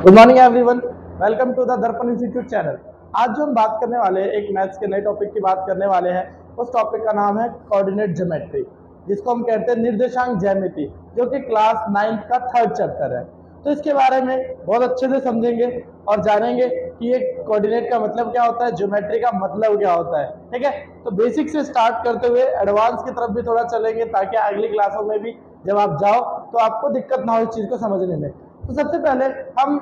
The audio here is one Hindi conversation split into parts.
Good morning everyone, welcome to the Darpan institute channel. आज जो हम बात करने वाले हैं, एक मैथ्स के नए टॉपिक की बात करने वाले हैं। उस टॉपिक का नाम है कोऑर्डिनेट ज्योमेट्री, जिसको हम कहते हैं निर्देशांक ज्यामिति, जो कि क्लास 9th का 3rd चैप्टर है। तो इसके बारे में बहुत अच्छे से समझेंगे और जानेंगे कि ये कोऑर्डिनेट का मतलब क्या होता है, ज्योमेट्री का मतलब क्या होता है। ठीक है, तो बेसिक से स्टार्ट करते हुए एडवांस की तरफ भी थोड़ा चलेंगे, ताकि अगली क्लासों में भी जब आप जाओ तो आपको दिक्कत ना हो इस चीज को समझने में। तो सबसे पहले हम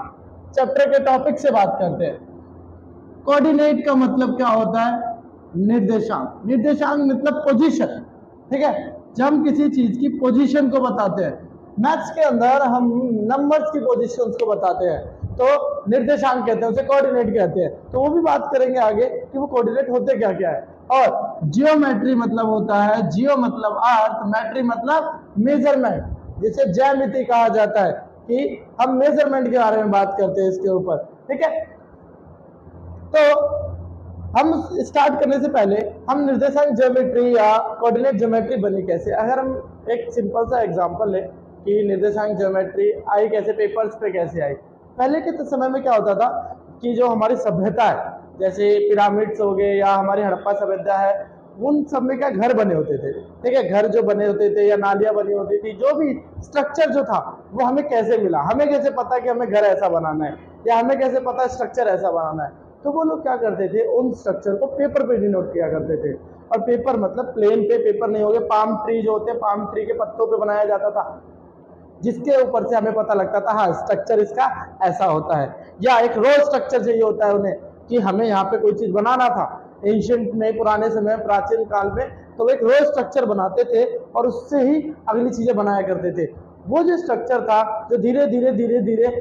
चैप्टर के टॉपिक से बात करते हैं। कोऑर्डिनेट का मतलब क्या होता है? निर्देशांक। निर्देशांक मतलब पोजीशन। ठीक है, जब हम किसी चीज की पोजीशन को बताते हैं, मैथ्स के अंदर हम नंबर्स की पोजीशंस को बताते हैं, तो निर्देशांक कहते हैं, उसे कोऑर्डिनेट कहते हैं। तो वो भी बात करेंगे आगे कि वो कोऑर्डिनेट होते क्या क्या है। और जियोमेट्री मतलब होता है, जियो मतलब अर्थ, मैट्री मतलब मेजरमेंट, जिसे ज्यामिति कहा जाता है, कि हम मेजरमेंट के बारे में बात करते हैं इसके ऊपर। ठीक है, तो हम स्टार्ट करने से पहले हम निर्देशांक ज्योमेट्री या कोऑर्डिनेट ज्योमेट्री बनी कैसे, अगर हम एक सिंपल सा एग्जांपल लें कि निर्देशांक ज्योमेट्री आई कैसे, पेपर्स पे कैसे आई। पहले के समय में क्या होता था कि जो हमारी सभ्यता है, जैसे पिरामिड्स हो गए या हमारी हड़प्पा सभ्यता है, उन सब में क्या घर बने होते थे। ठीक है, घर जो बने होते थे या नालियां बनी होती थी, जो भी स्ट्रक्चर जो था वो हमें कैसे मिला, हमें कैसे पता कि हमें घर ऐसा बनाना है, या हमें कैसे पता स्ट्रक्चर ऐसा बनाना है। तो वो लोग क्या करते थे, उन स्ट्रक्चर को पेपर पे डिनोट किया करते थे। और पेपर मतलब प्लेन पे पेपर नहीं हो गए, पाम ट्री जो होते हैं, पाम ट्री के पत्तों पे बनाया जाता था, जिसके ऊपर से हमें पता लगता था हाँ स्ट्रक्चर इसका ऐसा होता है। या एक रोज स्ट्रक्चर चाहिए होता है उन्हें, कि हमें यहाँ पे कोई चीज बनाना था एंशियंट में, पुराने समय प्राचीन काल में, तो एक रोज स्ट्रक्चर बनाते थे और उससे ही अगली चीजें बनाया करते थे। वो जो स्ट्रक्चर था, जो धीरे धीरे धीरे धीरे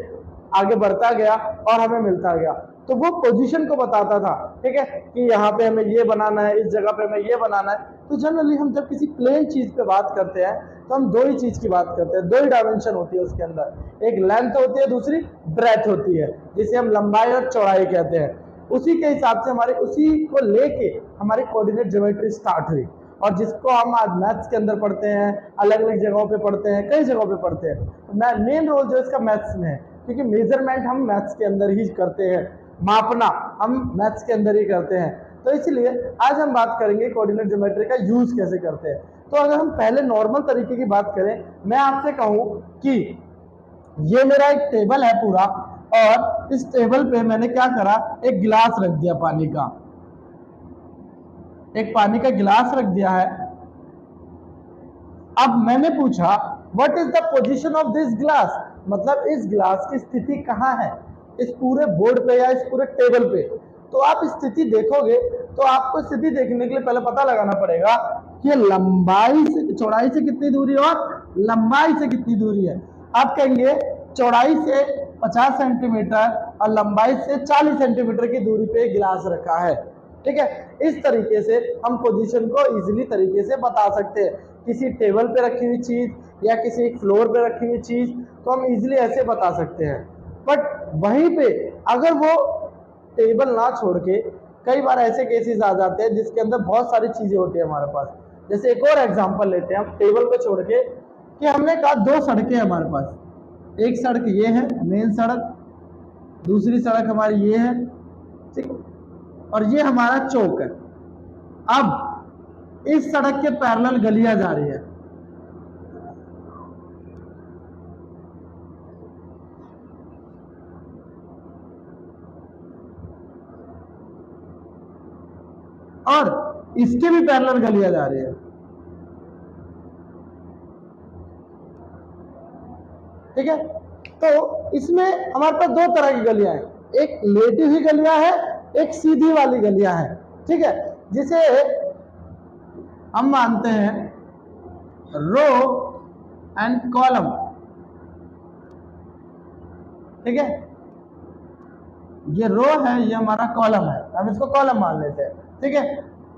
आगे बढ़ता गया और हमें मिलता गया, तो वो पोजीशन को बताता था। ठीक है, कि यहाँ पे हमें ये बनाना है, इस जगह पे हमें ये बनाना है। तो जनरली हम जब किसी प्लेन चीज पे बात करते हैं, तो हम दो ही चीज की बात करते हैं, दो ही डायमेंशन होती है उसके अंदर, एक लेंथ होती है, दूसरी ब्रेथ होती है, जिसे हम लंबाई और चौड़ाई कहते हैं। उसी के हिसाब से हमारे उसी को लेके हमारी कोऑर्डिनेट ज्योमेट्री स्टार्ट हुई, और जिसको हम आज मैथ्स के अंदर पढ़ते हैं, अलग अलग जगहों पे पढ़ते हैं, कई जगहों पे पढ़ते हैं। तो मेन रोल जो इसका मैथ्स में है, क्योंकि मेजरमेंट हम मैथ्स के अंदर ही करते हैं, मापना हम मैथ्स के अंदर ही करते हैं। तो इसलिए आज हम बात करेंगे कोऑर्डिनेट ज्योमेट्री का यूज कैसे करते हैं। तो अगर हम पहले नॉर्मल तरीके की बात करें, मैं आपसे कहूं कि ये मेरा एक टेबल है पूरा, और इस टेबल पे मैंने क्या करा, एक गिलास रख दिया पानी का, एक पानी का गिलास रख दिया है। अब मैंने पूछा what is the position of this glass, मतलब इस ग्लास की स्थिति कहाँ है इस पूरे बोर्ड पे या इस पूरे टेबल पे। तो आप स्थिति देखोगे, तो आपको स्थिति देखने के लिए पहले पता लगाना पड़ेगा कि लंबाई से, चौड़ाई से कितनी दूरी और लंबाई से कितनी दूरी है। आप कहेंगे चौड़ाई से 50 सेंटीमीटर और लंबाई से 40 सेंटीमीटर की दूरी पे गिलास रखा है। ठीक है, इस तरीके से हम पोजीशन को इजीली तरीके से बता सकते हैं। किसी टेबल पे रखी हुई चीज या किसी फ्लोर पे रखी हुई चीज, तो हम इजीली ऐसे बता सकते हैं। बट वहीं पे अगर वो टेबल ना छोड़ के, कई बार ऐसे केसेस आ जाते हैं जिसके अंदर बहुत सारी चीजें होती है हमारे पास। जैसे एक और एग्जांपल लेते हैं हम टेबल पे छोड़ के, कि हमने कहा दो सड़कें हमारे पास, एक सड़क ये है मेन सड़क, दूसरी सड़क हमारी ये है, ठीक, और ये हमारा चौक है। अब इस सड़क के पैरेलल गलियां जा रही है, और इसके भी पैरेलल गलियां जा रही है। ठीक है, तो इसमें हमारे पास दो तरह की गलियां हैं, एक लेटी हुई गलियां है, एक सीधी वाली गलियां हैं। ठीक है, जिसे हम मानते हैं रो एंड कॉलम। ठीक है, ये रो है, ये हमारा कॉलम है, हम इसको कॉलम मान लेते हैं। ठीक है,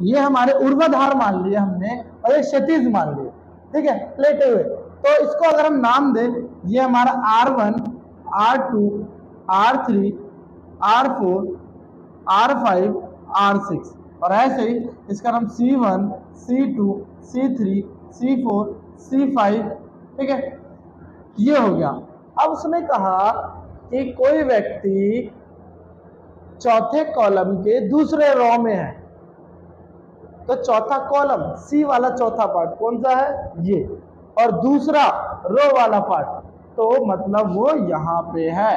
ये हमारे ऊर्ध्वाधर मान लिए हमने, और ये क्षैतिज मान लिए। ठीक है, लेटे हुए। तो इसको अगर हम नाम दें, ये हमारा R1, R2, R3, R4, R5, R6, और ऐसे ही इसका नाम C1, C2, C3, C4, C5। ठीक है, ये हो गया। अब उसने कहा कि कोई व्यक्ति चौथे कॉलम के दूसरे रो में है, तो चौथा कॉलम सी वाला चौथा पार्ट कौन सा है, ये, और दूसरा रो वाला पार्ट, तो मतलब वो यहां पे है।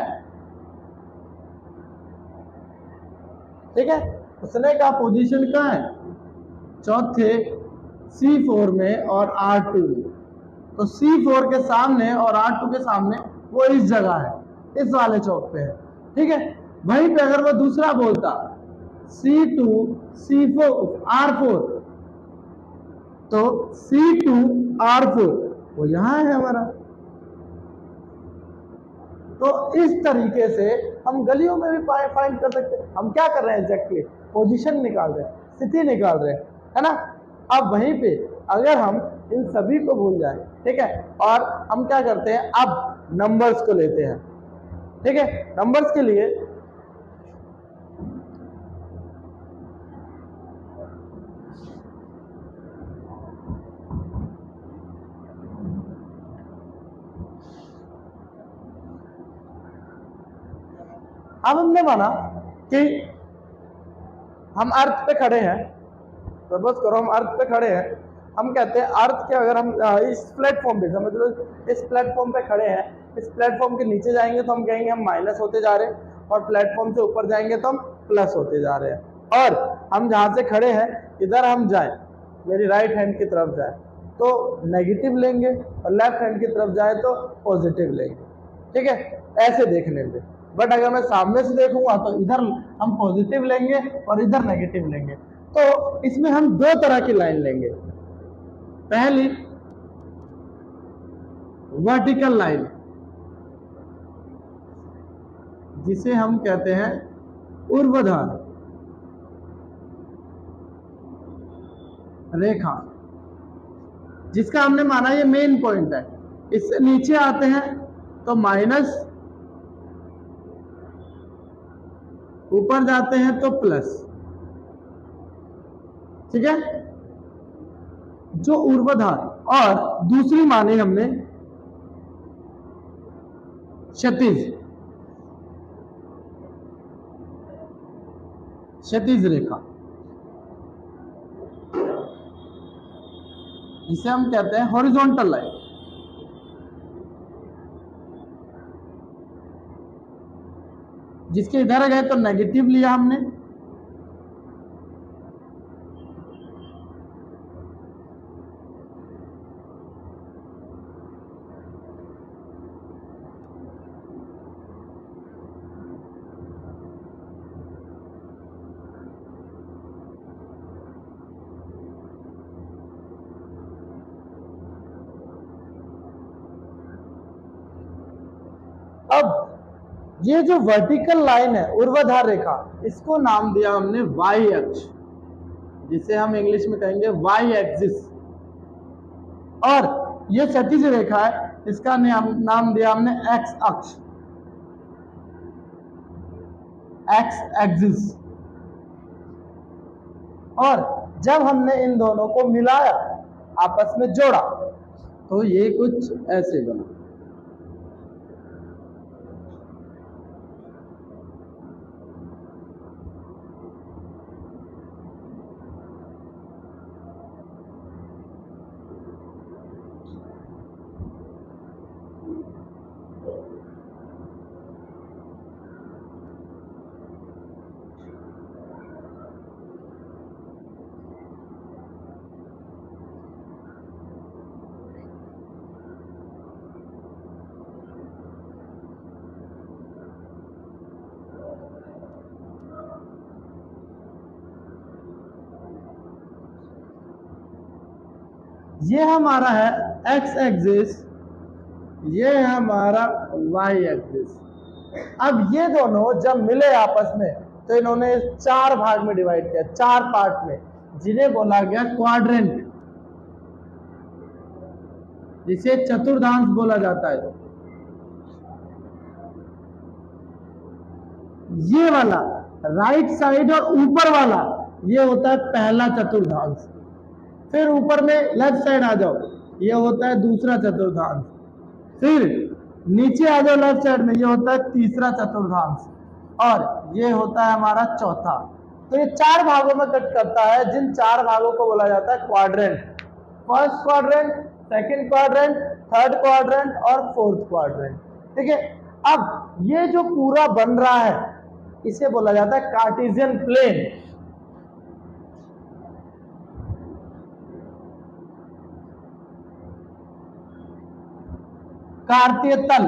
ठीक है, उसने कहा पोजीशन कहाँ है, चौथे C4 में और R2 में, तो C4 के सामने और R2 के सामने वो इस जगह है, इस वाले चौक पे है। ठीक है, वहीं पे अगर वो दूसरा बोलता C2 C4 R4, तो C2 R4 वो यहां है हमारा। तो इस तरीके से हम गलियों में भी फाइंड कर सकते हैं। हम क्या कर रहे हैं, एग्जैक्टली पोजीशन निकाल रहे हैं, स्थिति निकाल रहे हैं, है ना। अब वहीं पे अगर हम इन सभी को भूल जाए, ठीक है, और हम क्या करते हैं, अब नंबर्स को लेते हैं। ठीक है, नंबर्स के लिए अब हमने माना कि हम अर्थ पे खड़े हैं, सपोज करो हम अर्थ पे खड़े हैं, हम कहते हैं अर्थ के, अगर हम इस प्लेटफॉर्म पे, समझ लो इस प्लेटफॉर्म पे खड़े हैं, इस प्लेटफॉर्म के नीचे जाएंगे तो हम कहेंगे हम माइनस होते जा रहे हैं, और प्लेटफॉर्म से ऊपर जाएंगे तो हम प्लस होते जा रहे हैं। और हम जहाँ से खड़े हैं इधर हम जाए, मेरी राइट हैंड की तरफ जाए तो नेगेटिव लेंगे, और लेफ्ट हैंड की तरफ जाए तो पॉजिटिव लेंगे। ठीक है, ऐसे देख लेंगे। बट अगर मैं सामने से देखूंगा तो इधर हम पॉजिटिव लेंगे और इधर नेगेटिव लेंगे। तो इसमें हम दो तरह की लाइन लेंगे। पहली वर्टिकल लाइन, जिसे हम कहते हैं ऊर्ध्वाधर रेखा, जिसका हमने माना ये मेन पॉइंट है। इससे नीचे आते हैं तो माइनस, ऊपर जाते हैं तो प्लस। ठीक है, जो ऊर्ध्वाधर, और दूसरी मानी हमने क्षैतिज, क्षैतिज रेखा, जिसे हम कहते हैं हॉरिजॉन्टल लाइन। जिसके इधर गए तो नेगेटिव लिया हमने, अब ये जो वर्टिकल लाइन है ऊर्ध्वाधर रेखा, इसको नाम दिया हमने वाई अक्ष, जिसे हम इंग्लिश में कहेंगे वाई एक्सिस। और ये क्षैतिज रेखा है, इसका नाम दिया हमने एक्स अक्ष, एक्स एक्सिस। और जब हमने इन दोनों को मिलाया, आपस में जोड़ा, तो ये कुछ ऐसे बना। ये हमारा है एक्स एक्सिस, ये हमारा वाई एक्सिस। अब ये दोनों जब मिले आपस में तो इन्होंने चार भाग में डिवाइड किया, चार पार्ट में, जिन्हें बोला गया क्वाड्रेंट, जिसे चतुर्थांश बोला जाता है। ये वाला राइट साइड और ऊपर वाला ये होता है पहला चतुर्थांश। फिर ऊपर में लेफ्ट साइड आ जाओ, ये होता है दूसरा चतुर्थांश। फिर नीचे आ जाओ लेफ्ट साइड में, ये होता है तीसरा चतुर्थांश और ये होता है हमारा चौथा। तो ये चार भागों में कट करता है, जिन चार भागों को बोला जाता है quadrant. First quadrant, second quadrant, third quadrant और फोर्थ क्वाड्रेंट। ठीक है, अब ये जो पूरा बन रहा है इसे बोला जाता है कार्टेशियन प्लेन। कार्तीय तल।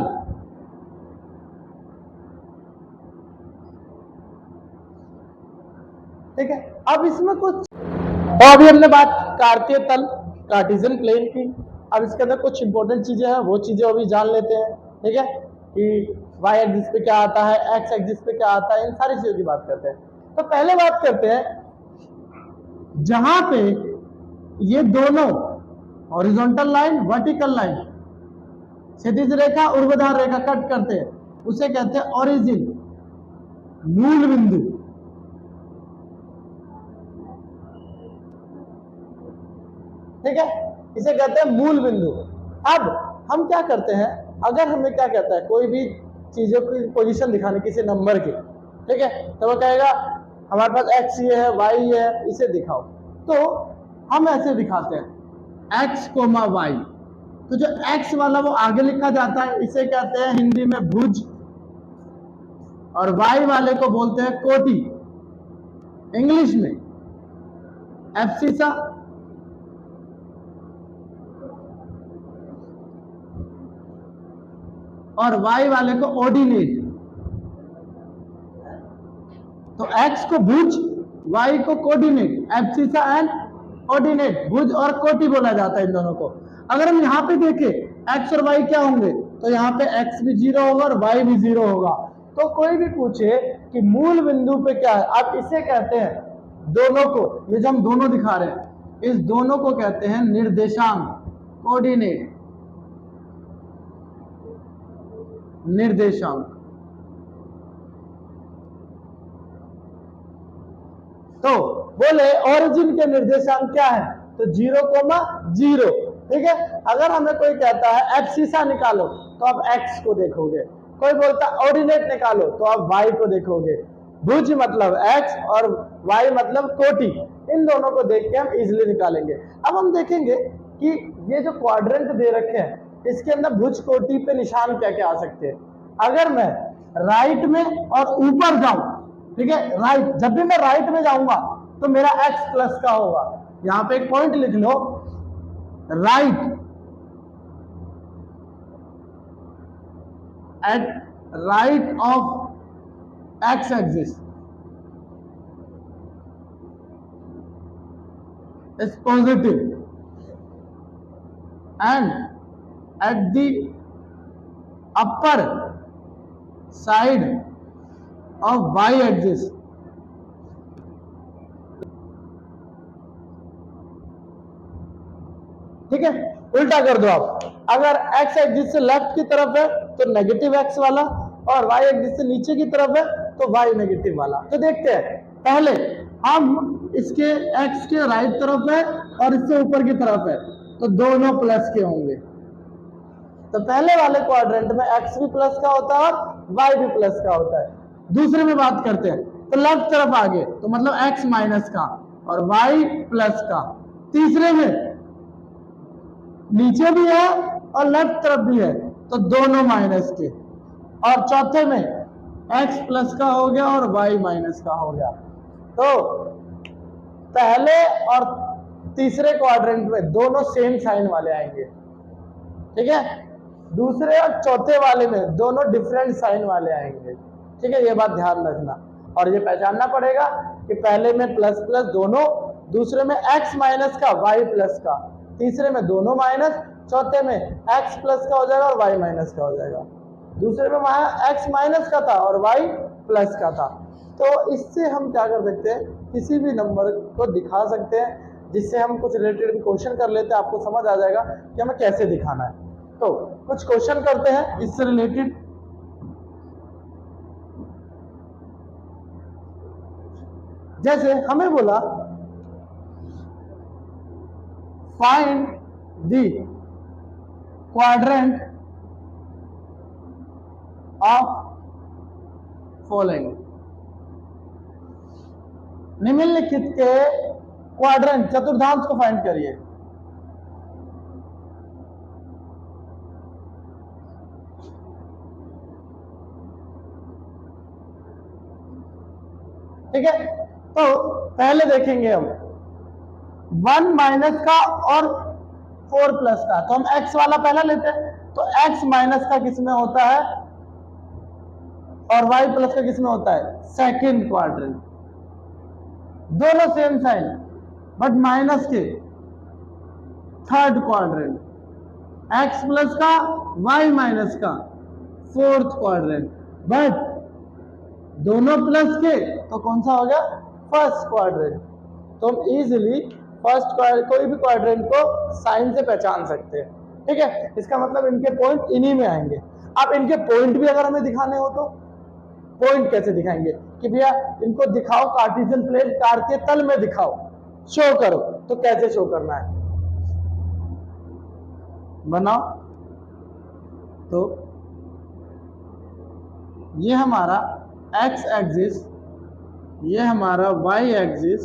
ठीक है, अब इसमें कुछ, तो अभी हमने बात कार्तीय तल कार्टेशियन प्लेन की। अब इसके अंदर कुछ इंपॉर्टेंट चीजें हैं, वो चीजें अभी जान लेते हैं। ठीक है, कि वाई एक्सिस पे क्या आता है, एक्स एक्सिस पे क्या आता है, इन सारी चीजों की बात करते हैं। तो पहले बात करते हैं जहां पे ये दोनों हॉरिजॉन्टल लाइन, वर्टिकल लाइन, क्षैतिज रेखा, ऊर्ध्वाधर रेखा कट करते हैं, उसे कहते हैं ओरिजिन, मूल बिंदु। ठीक है, इसे कहते हैं मूल बिंदु। अब हम क्या करते हैं, अगर हमें क्या कहता है कोई भी चीजों की पोजीशन दिखाने किसी नंबर की, ठीक है, तो वो कहेगा हमारे पास एक्स ये है, वाई ये है, इसे दिखाओ। तो हम ऐसे दिखाते हैं एक्स कोमा वाई। तो जो एक्स वाला वो आगे लिखा जाता है, इसे कहते हैं हिंदी में भुज, और वाई वाले को बोलते हैं कोटि, इंग्लिश में एब्सिसा, और y वाले को ऑर्डिनेट। तो x को भुज, y को कोऑर्डिनेट, एब्सिसा एंड ऑर्डिनेट, भुज और कोटि बोला जाता है इन दोनों को। अगर हम यहाँ पे देखें x और y क्या होंगे, तो यहाँ पे x भी 0 होगा और y भी 0 होगा। तो कोई भी पूछे कि मूल बिंदु पे क्या है, आप इसे कहते हैं, दोनों को, ये जो हम दोनों दिखा रहे हैं, इस दोनों को कहते हैं निर्देशांक, कोऑर्डिनेट, निर्देशांक। तो बोले ओरिजिन के निर्देशांक क्या है, तो 0,0। ठीक है, अगर हमें कोई कहता है एब्सिसा निकालो, तो आप x को देखोगे। कोई बोलता है ऑर्डिनेट निकालो, तो आप y को देखोगे। भुज मतलब x और y मतलब कोटि, इन दोनों को देख के हम इजिली निकालेंगे। अब हम देखेंगे कि ये जो क्वाड्रेंट दे रखे हैं, इसके अंदर भुज कोटि पे निशान क्या क्या आ सकते हैं। अगर मैं राइट में और ऊपर जाऊं, ठीक है, राइट, जब भी मैं राइट में जाऊंगा तो मेरा x प्लस का होगा। यहां पे एक पॉइंट लिख लो, right at right of x axis is positive and at the upper side of y axis ठीक है, उल्टा कर दो आप। अगर x एक्सिस से लेफ्ट की तरफ है तो नेगेटिव x वाला, और y एक्सिस से नीचे की तरफ है तो y नेगेटिव वाला। तो देखते हैं, पहले हम इसके x के राइट तरफ है और इससे ऊपर की तरफ है, तो दोनों प्लस के होंगे। तो पहले वाले क्वाड्रेंट में x भी प्लस का होता है और y भी प्लस का होता है। दूसरे में बात करते हैं, तो लेफ्ट तरफ आगे तो मतलब x माइनस का और y प्लस का। तीसरे में नीचे भी है और लेफ्ट तरफ भी है, तो दोनों माइनस के। और चौथे में x प्लस का हो गया और y माइनस का हो गया। तो पहले और तीसरे क्वाड्रेंट में दोनों सेम साइन वाले आएंगे, ठीक है। दूसरे और चौथे वाले में दोनों डिफरेंट साइन वाले आएंगे, ठीक है। ये बात ध्यान रखना और ये पहचानना पड़ेगा कि पहले में प्लस प्लस दोनों, दूसरे में x माइनस का y प्लस का, तीसरे में दोनों माइनस, चौथे में x प्लस का हो जाएगा और y माइनस का हो जाएगा। दूसरे में x माइनस का था और y प्लस का था। तो इससे हम क्या कर सकते हैं, किसी भी नंबर को दिखा सकते हैं, जिससे हम कुछ रिलेटेड क्वेश्चन कर लेते हैं। आपको समझ आ जाएगा कि हमें कैसे दिखाना है। तो कुछ क्वेश्चन करते हैं इससे रिलेटेड। जैसे हमें बोला find the quadrant of following, निम्नलिखित के क्वाड्रेंट चतुर्थांश को फाइंड करिए। ठीक है, तो पहले देखेंगे हम 1 माइनस का और 4 प्लस का, तो हम x वाला पहला लेते हैं। तो x माइनस का किस में होता है और y प्लस का किस में होता है, सेकंड क्वाड्रेंट। दोनों सेम साइन बट माइनस के थर्ड क्वाड्रेंट, x प्लस का y माइनस का फोर्थ क्वाड्रेंट, बट दोनों प्लस के तो कौन सा हो गया, फर्स्ट क्वाड्रेंट। तो हम इजीली फर्स्ट कोई भी क्वाड्रेंट को साइन से पहचान सकते हैं। ठीक है, इसका मतलब इनके पॉइंट इन्हीं में आएंगे। अब इनके पॉइंट भी अगर हमें दिखाने हो तो पॉइंट कैसे दिखाएंगे कि भैया इनको दिखाओ कार्टेशियन प्लेन कार के तल में दिखाओ, शो करो, तो कैसे शो करना है, बनाओ। तो ये हमारा x एक्सिस, ये हमारा y एक्सिस,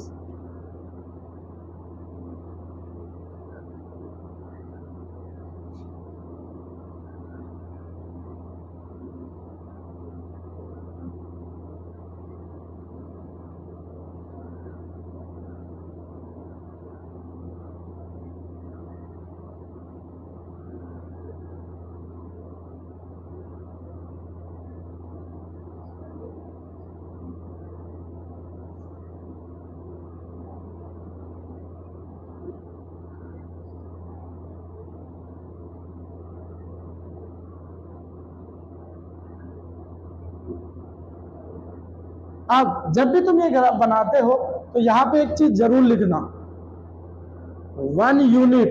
अब जब भी तुम ये ग्राफ बनाते हो तो यहां पे एक चीज जरूर लिखना, 1 यूनिट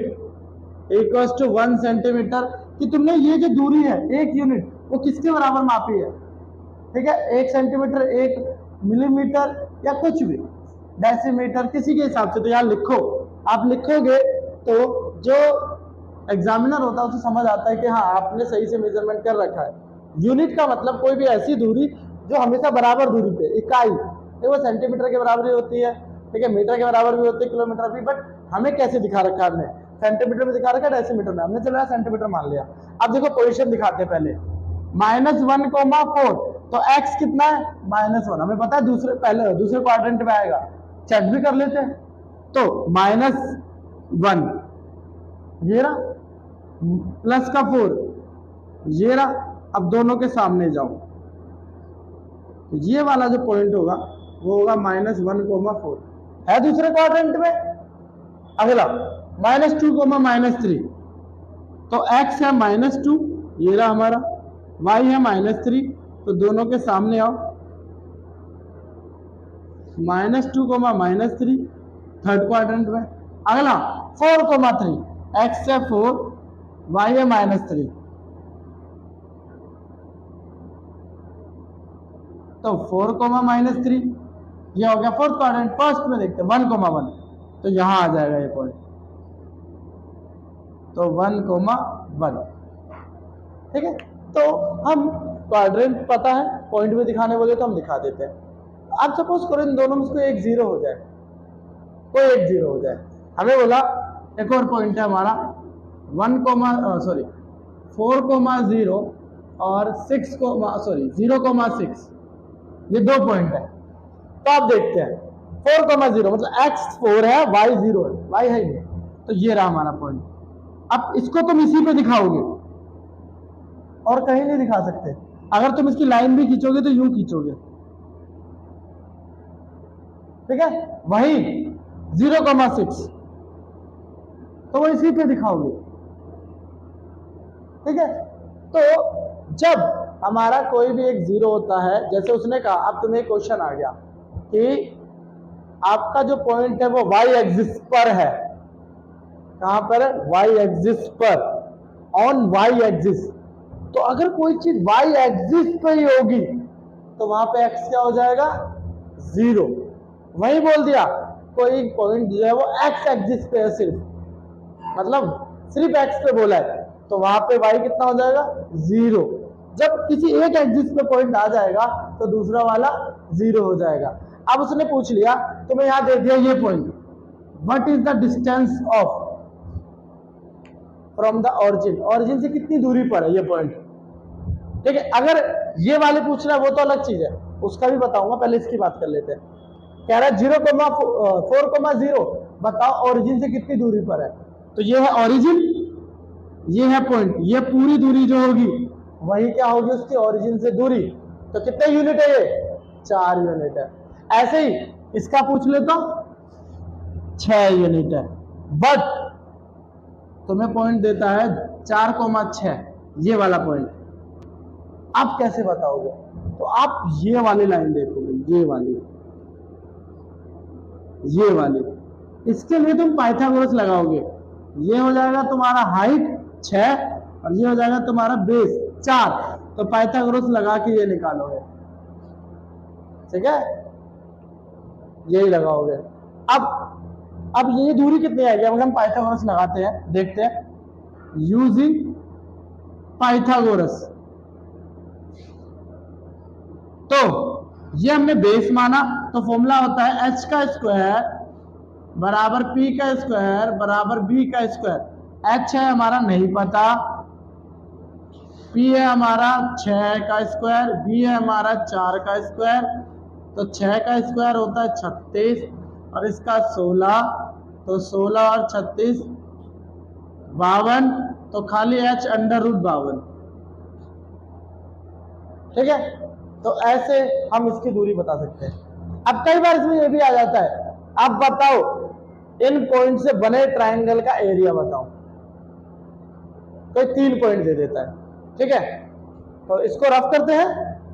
इक्वल्स टू 1 सेंटीमीटर, कि तुमने ये जो दूरी है 1 यूनिट वो किसके बराबर मापी है। ठीक है, 1 सेंटीमीटर, 1 मिलीमीटर या कुछ भी डेसीमीटर, किसी के हिसाब से। तो यार लिखो, आप लिखोगे तो जो एग्जामिनर होता है उसे समझ आता है कि हाँ आपने सही से मेजरमेंट कर रखा है। यूनिट का मतलब कोई भी ऐसी दूरी जो हमेशा बराबर दूरी पे, इकाई, वो सेंटीमीटर के बराबर ही होती है, ठीक है, मीटर के बराबर भी होती है, किलोमीटर भी, बट हमें कैसे दिखा रखा है, हमने सेंटीमीटर में दिखा रखा है, डेसीमीटर में, हमने चला सेंटीमीटर मान लिया। अब देखो पोजीशन दिखाते हैं पहले, -1,4, तो x कितना है, -1, हमें पता है दूसरे क्वाड्रेंट में आएगा, चेक भी कर लेते हैं। तो -1 ये रहा, प्लस का 4 ये रहा। अब दोनों के सामने जाओ, तो ये वाला जो पॉइंट होगा वो होगा -1,4, है दूसरे क्वाड्रेंट में। अगला -2, तो x है -2, ये रहा हमारा, y है -3, तो दोनों के सामने आओ, -2, -3 थर्ड क्वाड्रेंट में। अगला 4,3, x है 4, y है -3, तो 4,-3 ये हो गया फोर्थ क्वाड्रेंट। फर्स्ट में देखते हैं 1,1, तो यहां आ जाएगा ये पॉइंट, तो 1,1। ठीक है, तो हम क्वाड्रेंट पता है, पॉइंट भी दिखाने बोले तो हम दिखा देते हैं। अब सपोज करो इन दोनों में कोई एक 0 हो जाए, कोई एक 0 हो जाए, हमें बोला एक और पॉइंट है हमारा 4,0 और 0,6, ये दो पॉइंट है। तो आप देखते हैं 4,0 मतलब x 4 है, y 0 है, y है ही नहीं, तो ये रहा हमारा पॉइंट। अब इसको तुम इसी पे दिखाओगे और कहीं नहीं दिखा सकते। अगर तुम इसकी लाइन भी खींचोगे तो यूं खींचोगे, ठीक है, वही 0,6 तो वो इसी पे दिखाओगे। ठीक है, तो जब हमारा कोई भी एक 0 होता है, जैसे उसने कहा, अब तुम्हें क्वेश्चन आ गया कि आपका जो पॉइंट है वो y एक्सिस पर है, कहां पर है, y एक्सिस पर, ऑन y एक्सिस। तो अगर कोई चीज y एक्सिस पर ही होगी तो वहां पे x क्या हो जाएगा, 0। वही बोल दिया कोई पॉइंट जो है वो x एक्सिस पे है सिर्फ, मतलब सिर्फ x पे बोला है, तो वहां पे y कितना हो जाएगा, 0। जब किसी एक एक्सिस पे पॉइंट आ जाएगा तो दूसरा वाला 0 हो जाएगा। अब उसने पूछ लिया, तो मैं यहां दे दिया ये point, what is the distance of from the origin, origin से कितनी दूरी पर है ये पॉइंट। ठीक है, अगर ये वाले पूछ रहा है वो तो अलग चीज है, उसका भी बताऊंगा, पहले इसकी बात कर लेते हैं। कह रहा है 0,4,0 बताओ ऑरिजिन से कितनी दूरी पर है। तो ये है ऑरिजिन, ये है पॉइंट, ये पूरी दूरी जो होगी वही क्या होगी उसकी ऑरिजिन से दूरी। तो कितने यूनिट है ये, 4 यूनिट है। ऐसे ही इसका पूछ लेता हूं 6 यूनिट है, बट तुम्हें पॉइंट देता है 4,6 ये वाला पॉइंट। आप कैसे बताओगे, तो आप ये वाली लाइन देखोगे, ये वाली, इसके लिए तुम पाइथागोरस लगाओगे। ये हो जाएगा तुम्हारा हाइट 6 और ये हो जाएगा तुम्हारा बेस 4, तो पाइथागोरस लगा के ये निकालोगे। ठीक है, यही लगाओगे। अब ये दूरी कितनी आएगी, अब हम पाइथागोरस लगाते हैं, देखते हैं। यूजिंग पाइथागोरस, तो ये हमने बेस माना, तो फॉर्मूला होता है h का स्क्वायर बराबर p का स्क्वायर बराबर b का स्क्वायर। h है हमारा नहीं पता, p है हमारा 6 का स्क्वायर, b है हमारा 4 का स्क्वायर, तो 6 का स्क्वायर होता है 36 और इसका 16, तो 16 और 36 52, तो खाली h √52। ठीक है, तो ऐसे हम इसकी दूरी बता सकते हैं। अब कई बार इसमें यह भी आ जाता है, अब बताओ इन पॉइंट से बने ट्रायंगल का एरिया बताओ, कोई 3 पॉइंट दे देता है। ठीक है, तो इसको रफ करते हैं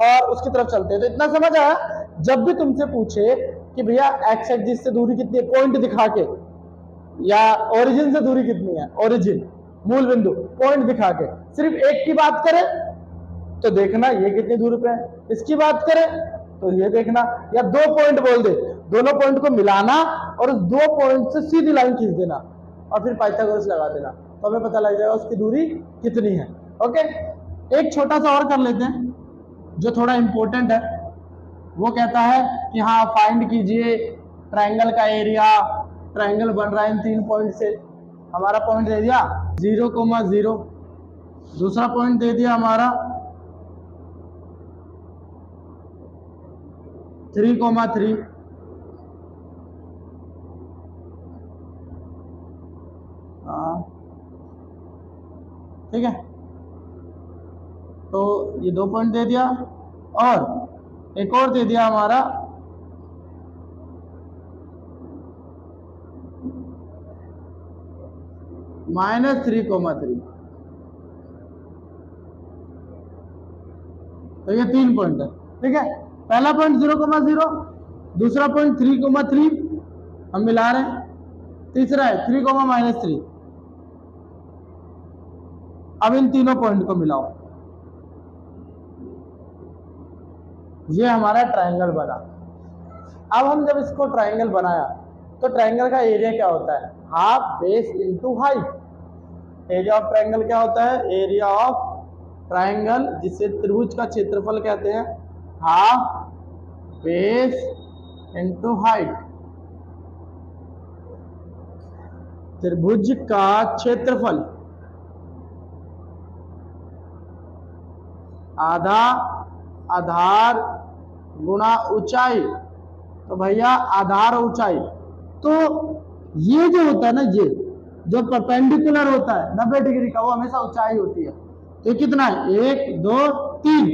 और उसकी तरफ चलते हैं। तो इतना समझ आया, जब भी तुमसे पूछे कि भैया एक्स एक्सिस से दूरी कितनी है, पॉइंट दिखा के, या ओरिजिन से दूरी कितनी है, ओरिजिन मूल बिंदु पॉइंट दिखा के, सिर्फ एक की बात करें तो देखना ये कितनी दूरी पे है, इसकी बात करें तो ये देखना, या 2 पॉइंट बोल दे, दोनों पॉइंट को मिलाना और उस 2 पॉइंट से सीधी लाइन खींच देना और फिर पाइथागोरस लगा देना, तो हमें पता लग जाएगा उसकी दूरी कितनी है। ओके, एक छोटा सा और कर लेते हैं जो थोड़ा इंपॉर्टेंट है। वो कहता है कि हाँ फाइंड कीजिए ट्रायंगल का एरिया, ट्रायंगल बन रहा है इन 3 पॉइंट से। हमारा पॉइंट दे दिया 0,0, दूसरा पॉइंट दे दिया हमारा 3,3, ठीक है, तो ये 2 पॉइंट दे दिया और एक और दे दिया हमारा -3,3, तो ये 3 पॉइंट है। ठीक है, पहला पॉइंट 0,0, दूसरा पॉइंट 3,3 हम मिला रहे हैं, तीसरा है 3,-3। अब इन तीनों पॉइंट को मिलाओ, ये हमारा ट्रायंगल बना। अब हम जब इसको ट्रायंगल बनाया तो ट्रायंगल का एरिया क्या होता है, half base into height. Area of triangle क्या होता है, एरिया ऑफ ट्रायंगल जिसे त्रिभुज का क्षेत्रफल कहते हैं, हाफ बेस इनटू हाइट। त्रिभुज का क्षेत्रफल आधा आधार गुणा ऊंचाई, तो भैया आधार ऊंचाई, तो ये जो होता है ना, ये जो परपेंडिकुलर होता है 90 डिग्री का, वो हमेशा ऊंचाई होती है। तो कितना है, 1 2 3,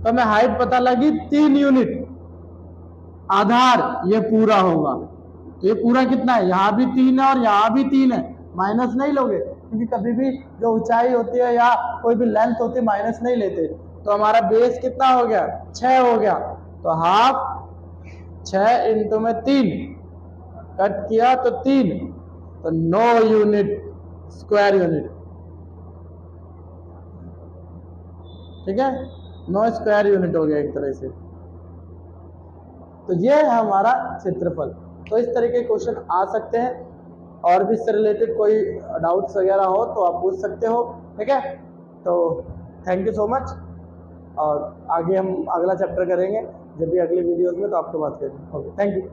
तो हमें हाइट पता लगी 3 यूनिट। आधार ये पूरा होगा, तो ये पूरा कितना है, यहाँ भी 3 है और यहाँ भी 3 है, माइनस नहीं लोगे क्योंकि कभी भी जो ऊंचाई होती है या कोई भी लेंथ होती है माइनस नहीं लेते। तो हमारा बेस कितना हो गया, 6 हो गया, तो हाफ 6 इंटू में 3 कट किया तो 3, तो 9 यूनिट स्क्वायर यूनिट। ठीक है, 9 स्क्वायर यूनिट हो गया एक तरह से। तो ये है हमारा क्षेत्रफल। तो इस तरह के क्वेश्चन आ सकते हैं, और भी इससे रिलेटेड कोई डाउट्स वगैरह हो तो आप पूछ सकते हो। ठीक है, तो थैंक यू सो मच। और आगे हम अगला चैप्टर करेंगे जब भी अगले वीडियोज़ में, तो आपको बात करेंगे। Okay, thank you.